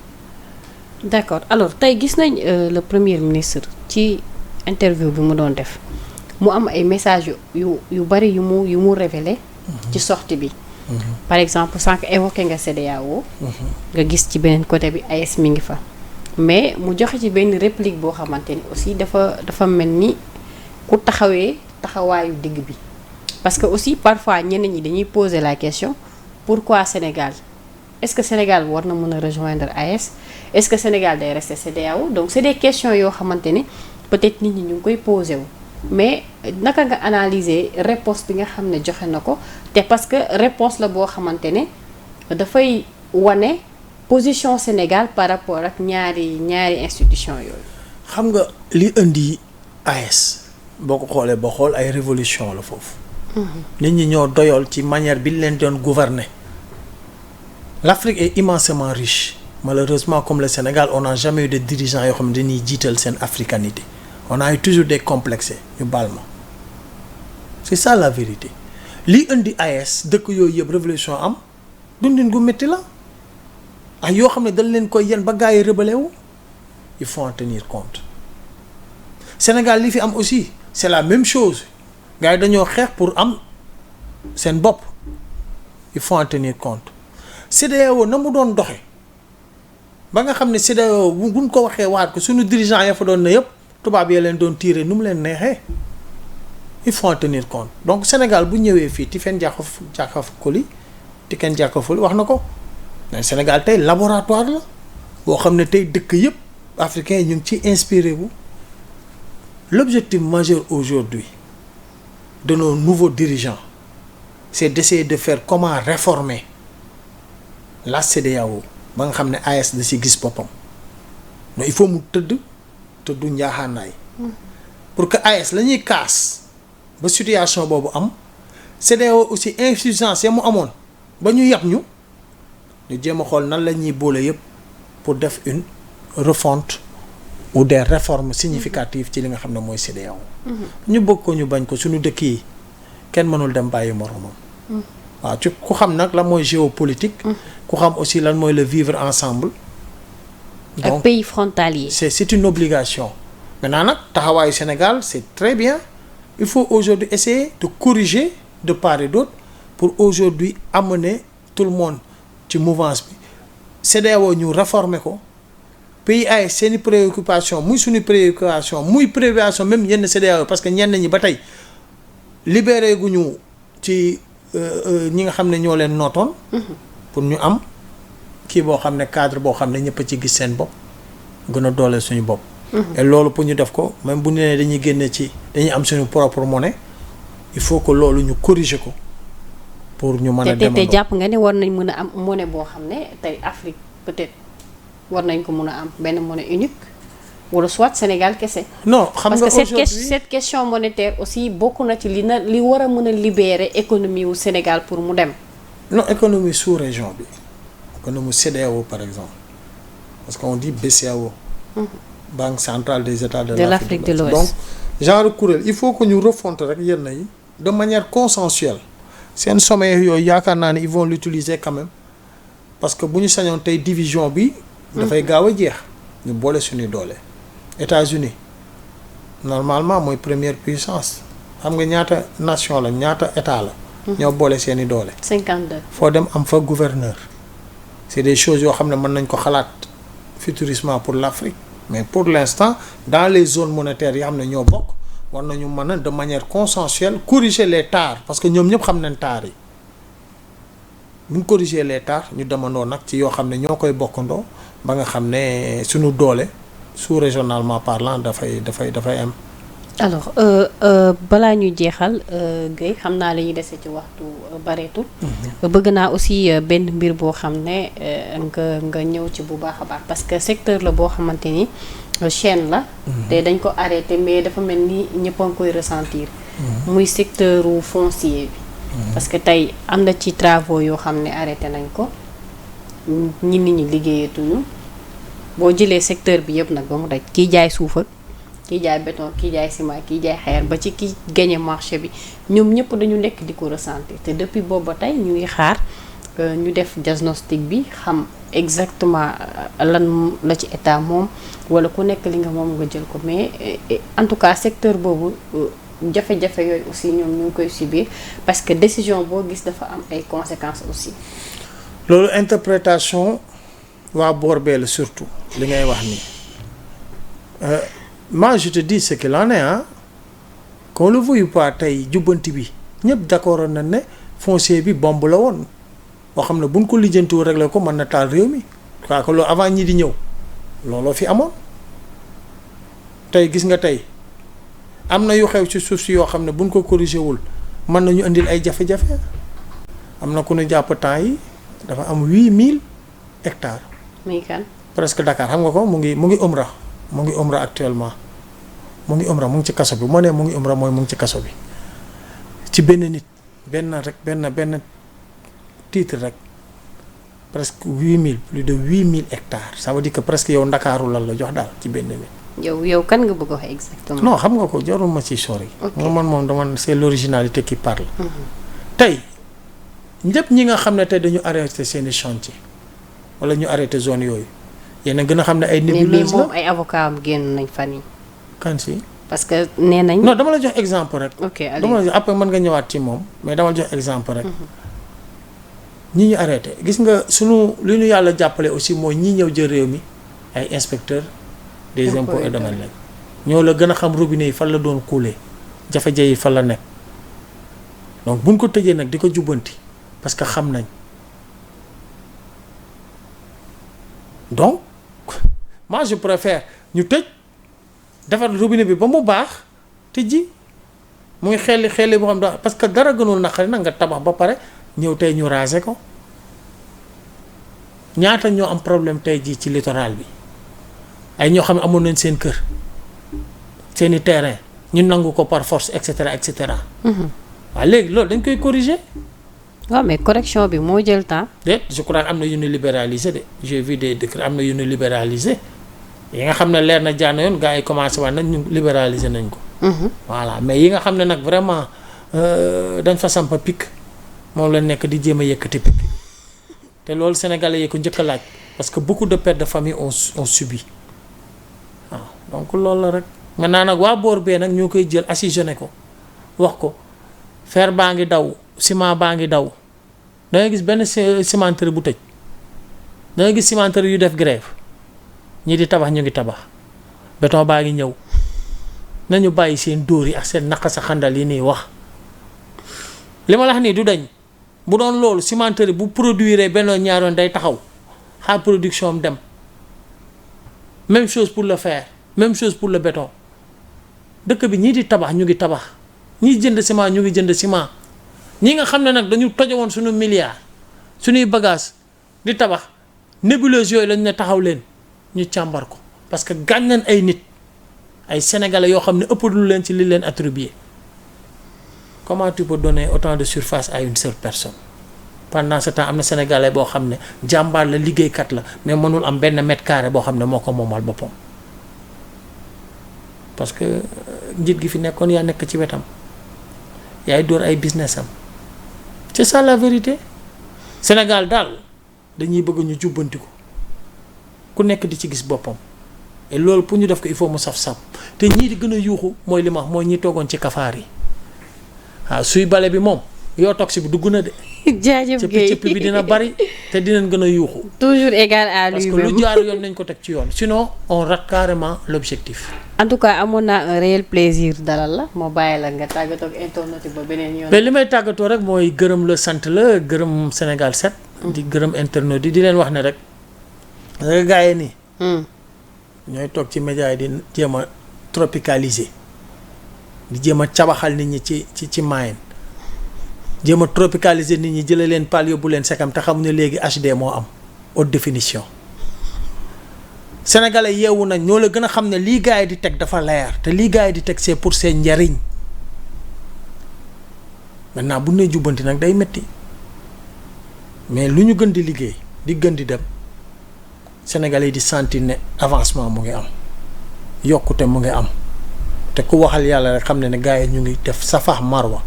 d'accord alors tey gis nañ le premier ministre ci interview bi mu doon def mu am ay messages yu bari yu mu révélé. ci sortie bi. par exemple sànq évoqué nga CEDEAO. nga gis ci beneen côté bi AES mi ngi fa. mais mu joxe ci benn réplique boo xamante ni aussi dafa mel ni ku taxawaayu digg bi. parce que aussi parfois ñeneen ñi dañuy poser la question pourquoi Sénégal est-ce que Sénégal war na mën a rejoindre AES est-ce que Sénégal day rester CEDEAO donc c'est des questions yoo xamante ne peut-être nit ñi ñu ngi koy poser wu mais naka nga analyser réponse bi nga xam ne joxe na ko te parce que réponse la boo xamante ne dafay wane position Sénégal par rapport ak ñaari institution yooyu. xam nga li indi AES boo ko xoolee ba xool ay révolution la foofu. nit ñi ñoo doyal ci manière bi leen doon gouverner. L'Afrique est immensément riche malheureusement comme le Sénégal on n'a jamais eu de dirigeants yoo xam ne dañuy jiital seen africanité on a eu toujours des complexés ñu baal ma c'est ça la vérité li indi AES dëkk yooyu yëpp révolution am dundin gu métti la ak yoo xam ne dañ leen koy yen ba gars yi rebelle wu il faut en tenir compte Sénégal li fi am aussi c'est la même chose gars yi dañoo xeex pour am seen bopp il faut en tenir compte CEDEAO na mu doon doxe ba nga xam ne CEDEAO buñ ko waxee waat ko suñu dirigeant ya fa doon na yëpp tubaab ya leen doon tirer nu mu leen neexee il faut en tenir compte donc Sénégal bu ñëwee fii Tifeng Jackafoli wax na ko mais Sénégal tey laboratoire la boo xam ne tey dëkk yëpp africains yi ñu ngi ciy inspiré wu l'objectif majeur aujourd'hui de nos nouveaux dirigeants c'est d'essayer de faire comment réformer la CEDEAO ba nga xam ne AES da si gis boppam mais il faut mu tëddu njaaxaanaay pour que AES la ñuy kaas ba situation boobu am CEDEAO aussi insuffisance ya mu amoon ba ñu yàpp ñu jéem a xool nan la ñuy boole yëpp pour def une refonte ou des réformes significatives ci li nga xam ne mooy CEDEAO. ñu bëgg ko ñu bañ ko suñu dëkk yi kenn mënul dem bàyyi moromam. waaw ci ku xam nag lan mooy géopolitique. ku xam aussi lan mooy le vivre ensemble. donc ak pays frontalier. c'est une obligation. maintenant nag taxawaayu Sénégal c'est très bien il faut aujourd'hui essayer de corriger de part et d'autre pour aujourd'hui amener tout le monde ci mouvance bi CEDEAO ñu réformer ko pays ay seeni préoccupation muy suñu préoccupation muy préoccupation même yenn CEDEAO parce que ñenn ñi ba tey libéré guñu ci ñi nga xam ne ñoo leen nootoon pour ñu am kii boo xam ne cadre boo xam ne ñëpp a ci gis seen bopp gën a dooleel suñu bopp et loolu pour ñu def ko même bu ñu nee dañuy génne ci dañuy am suñu propre monnaie il faut que loolu ñu corriger ko pour ñu mën a demandoo te jàpp nga ne war nañ mën a am monnaie boo xam ne tey Afrique peut-être war nañ ko mën a am benn monnaie unique wala soit Sénégal kese. non xam nga parce que aujourd'hui cette question monétaire aussi bokk na ci li war a mën a libérer économie wu Sénégal pour mu dem. non économie sous-région bi économie CEDEAO par exemple parce qu'on dit BCEAO. Banque centrale des États de l'Afrique de l'Ouest. Donc genre kuréel il faut que ñu refonte rek yenn yi de manière consensuelle seen sommet yooyu yaakaar naa ne ils vont l'utiliser quand même parce que bu ñu sañoon tey division bi dafay gaaw a jeex ñu boole suñuy doole États-Unis normalement mooy première puissance xam nga ñaata nation la ñaata état la ñoo boole seeni doole 52 foo dem am fa gouverneur c'est des choses yoo xam ne mën nañ ko xalaat futuristement pour l'Afrique mais pour l'instant dans les zones monétaires yi xam ne ñoo bokk war nañu mën a de manière consensuelle corriger les tares parce que ñoom ñëpp xam nañ tares yi bu ñu corriger les tares ñu demandoo nag ci yoo xam ne ñoo koy bokkandoo ba nga xam ne suñu doole sous-régionalement parlant dafay am. alors balaa ñuy jeexal Guèye xam naa la ñuy dese ci waxtu bareetul. bëgg naa aussi benn mbir boo xam ne nga ñëw ci bu baax a baax parce que secteur la boo xamante ni chaîne la. te dañ ko arrêté mais dafa mel ni ñëpp a ngi koy ressentir. muy secteur foncier bi. parce que tey am na ci travaux yoo xam ne arrêté nañ ko nit ñi liggéeyatuñu boo jëlee secteur bi yëpp nag ba mu daj kiy jaay suuf ak kii jaay béton kii jaay ciment kii jaay xeer ba ci ki gagné marché bi ñoom ñëpp dañu nekk di ko ressentir te depuis boobu ba tey ñu ngi xaar ñu def diagnostic bi xam exactement lan la ci état moom wala ku nekk li nga moom nga jël ko mais en tout cas secteur boobu jafe-jafe yooyu aussi ñoom ñu ngi koy subir parce que décision boo gis dafa am ay conséquences aussi. loolu interprétation waa boor bee la surtout li ngay wax nii. moi je te dis ce qu'il en est qu'on le veuille pas tey jubbanti bi ñëpp d'accord nañ ne foncier bi bombe la woon boo xam ne buñ ko lijjantiwul régler ko mën na taal réew mi quoi que loolu avant ñi di ñëw looloo fi amoon tey gis nga tey am na yu xew ci suuf si yoo xam ne buñ ko corriger wul mën nañu indil ay jafe-jafe am na ku ñu jàpp temps yi dafa am 8000 hectares. muy kan. presque Dakar xam nga ko mu ngi Umra. mu ngi umra actuellement mu ngi ci kaso bi moo ne mu ngi umra mooy mu ngi ci kaso bi ci benn nit benn titre rek presque 8000 plus de 8000 hectares ça veut dire que presque yow Ndakaaru lan la jox daal ci benn nit. yow kan nga bëgg a wax exactement. non xam nga ko jarul ma ci sori. nga man moom dama c'est l'originalité qui parle. tey ñëpp ñi nga xam ne tey dañu arrêté seeni chantier wala ñu arrêté zone yooyu. yéen a gën a xam ne ay nébuleuse la mais moom ay avocat am génn nañ fan yi kan si. parce que nee nañ. non dama la jox exemple rek. ok allez dama la jox après mën nga ñëwaat ci moom mais dama la jox exemple rek. ñi ñu arrêté gis nga sunu li ñu yàlla jàppale aussi mooy ñi ñëw jël réew mi ay inspecteurs des impôts et domaines lañ ñoo la gën a xam robinet yi fan la doon couler jafe-jafe yi fan la nekk donc buñ ko tëjee nag di ko jubbanti parce que xam nañ donc. moi je préfère ñu tëj defar robinet bi ba mu baax tëj ji muy xelli boo xam ne parce que dara gënul naqari nag nga tabax ba pare ñëw tey ñu raser ko ñaata ñoo am problème tey jii ci littoral bi ay ñoo xam ne amoon nañ seen kër seeni terrain ñu nangu ko par force et cetera et cetera. waaw léegi loolu dañ koy corriger. waaw mais correction bi moo jël temps. je crois am na yu ñu libéraliser de j'ai vu des décrets am na yu ñu libéraliser yi nga xam ne leer na jànn yoon gars yi commencé waat nañ ñu libéraliser nañ ko. voilà mais yi nga xam ne nag vraiment dañ fa samp pic moom la nekk di jéem a yëkkati pic te loolu sénégalais yi ko njëkk a laaj parce que beaucoup de pères de famille ont subi waaw donc loolu la rek. maintenant nag waa boor bee nag ñoo koy jël assaisonné ko wax ko fer baa ngi daw ciment baa ngi daw da ngay gis benn cimenterie bu tëj da ngay gis cimenterie yu def grève ñi di tabax ñu ngi tabax béton baa ngi ñëw nañu bàyyi seen dóor yi ak seen naq sa xandal yi nii wax li ma la wax nii du dañ bu doon loolu cimenterie bu produire benn ñaaroon day taxaw xaar production am dem même chose pour le fer même chose pour le béton dëkk bi ñii di tabax ñu ngi tabax ñii jënd ciment ñu ngi jënd ciment ñi nga xam ne nag dañu tojowoon suñu milliards suñuy bagage di tabax nébuleuse yooyu lañ ne taxaw leen ñu càmbar ko parce que gaañ nañ ay nit ay sénégalais yoo xam ne ëppalu leen ci li leen attribué comment tu peux donner autant de surface à une seule personne pendant ce temps am na sénégalais boo xam ne jàmbaar la liggéeykat la mais mënul am benn mètre carré boo xam ne moo ko moomal boppam parce que njiit gi fi nekkoon yaa nekk ci wetam yaay dóor ay business am c'est ça la vérité Sénégal daal dañuy bëgg ñu jubbanti ko ku nekk di ci gis boppam et loolu pour ñu def ko il faut mu saf-saf te ñii di gën a yuuxu mooy li ma wax mooy ñi toogoon ci kafaar yi waaw suy bale bi moom yoo toog bi dugg na de. jaajëf Guèye cëppi bi dina bari te dinañ gën a yuuxu. toujours égal à lui-même parce que lu jaar yoon nañ ko teg ci yoon sinon on rate carrément l'objectif. en tout cas amoon naa un réel plaisir dalal la moo bàyyi la nga tàggatoo ak internet ba beneen yoon. mais li may tàggatoo rek mooy gërëm la sant la gërëm Sénégal 7. di gërëm internet di leen wax ne rek. nga gars yi nii. ñooy toog ci média yi di jéem a tropicaliser di jéem a cabaxal nit ñi ci maayen jéem a tropicaliser nit ñi jëlee leen pal yóbbu leen sekam te xamuñu léegi HD moo am haute définition sénégalais yeewu nañ ñoo la gën a xam ne lii gars yi di teg dafa leer te lii gars yi di teg c'est pour seen njariñ maintenant bu ne jubbanti nag day metti mais lu ñu gën di liggéey di gën di dem sénégalais yi di sentir ne avancement mu ngi am yokkute mu ngi am te ku waxal yàlla rek xam ne ne gars yi ñu ngi def safax marwa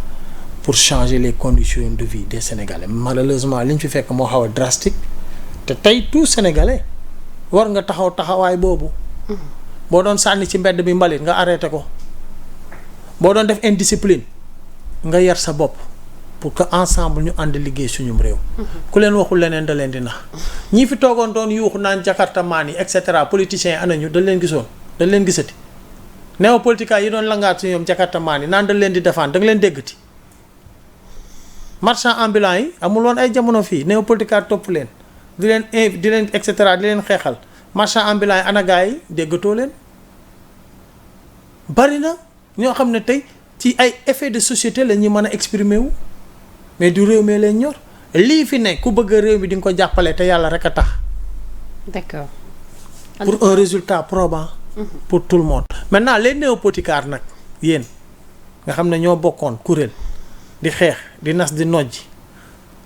pour changer les conditions de vie des sénégalais malheureusement li ñu fi fekk moo xaw a drastique te tey tout sénégalais war nga taxawaay boobu boo doon sànni ci mbedd bi mbalit nga arrêté ko boo doon def indiscipline nga yar sa bopp pour que ensemble ñu ànd liggéey suñum réew ku leen waxul leneen da leen di nax ñii fi toogoon doon yuuxu naan jakarta maan yi et cetera politiciens yi anañu dañ leen gisoon dañ leen gisati néopolitica yi doon langaat si ñoom jakarta maan yi naan dañ leen di défendre da nga leen déggati marchand ambulant yi amul woon ay jamono fii néopolitica topp leen di leen et cetera di leen xeexal marchand ambulant yi ana gaa yi déggatoo leen bari na ñoo xam ne tey ci ay effet de société la ñuy mën a exprimer wu mais du réew mi leen ñor lii fi ne ku bëgg réew mi di nga ko jàppale te yàlla rek a tax. d'accord. pour un résultat probant. pour tout le monde. maintenant les néopoliticaires nag yéen nga xam ne ñoo bokkoon kuréel di xeex di nas di nojji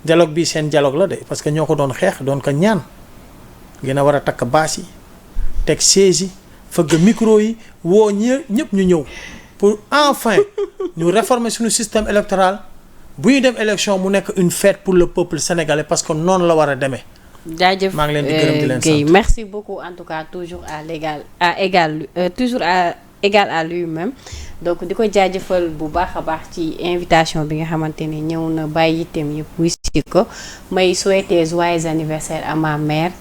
dialogue bi seen dialogue la de parce que ñoo ko doon xeex doon ko ñaan ngeen a war a takk baas yi teg siège yi fëgg micro yi woo ñëpp ñu ñëw pour enfin ñu réformer suñu système électoral. bu ñu dem élection mu nekk une fête pour le peuple sénégalais parce que noonu la war a demee. jaajëf maa ngi leen di gërëm di leen sant Guèye merci beaucoup en tout cas toujours égal à lui-même donc di ko jaajëfal bu baax a baax ci invitation bi nga xamante ni ñëw na bàyyi yitteem yëpp wuy si ko may souhaiter joyeux anniversaire à ma mère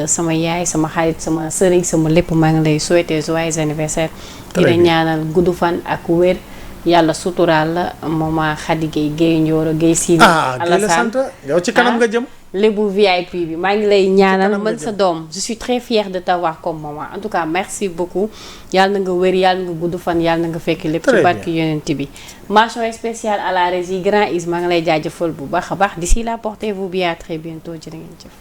sama yaay sama xarit sama sëriñ sama lépp maa ngi lay souhaiter joyeux anniversaire. di la ñaanal gudd fan ak wér. yàlla suturaal la maman Khady Guèye Ndioro Guèye Sini Alassane sant yow ci kanam nga jëm lébu VIP bi maa ngi lay ñaanal man sa doom je suis très fière de t'avoir comme maman en tout cas merci beaucoup yàlla na nga wér yàlla nga gudd fan yàlla na nga fekk lépp ci barke yonent bi mention spéciale à la régie grand Is maa ngi lay jaajëfal bu baax a baax d'ici là portez-vous bien à très bientôt jërë ngeen jëf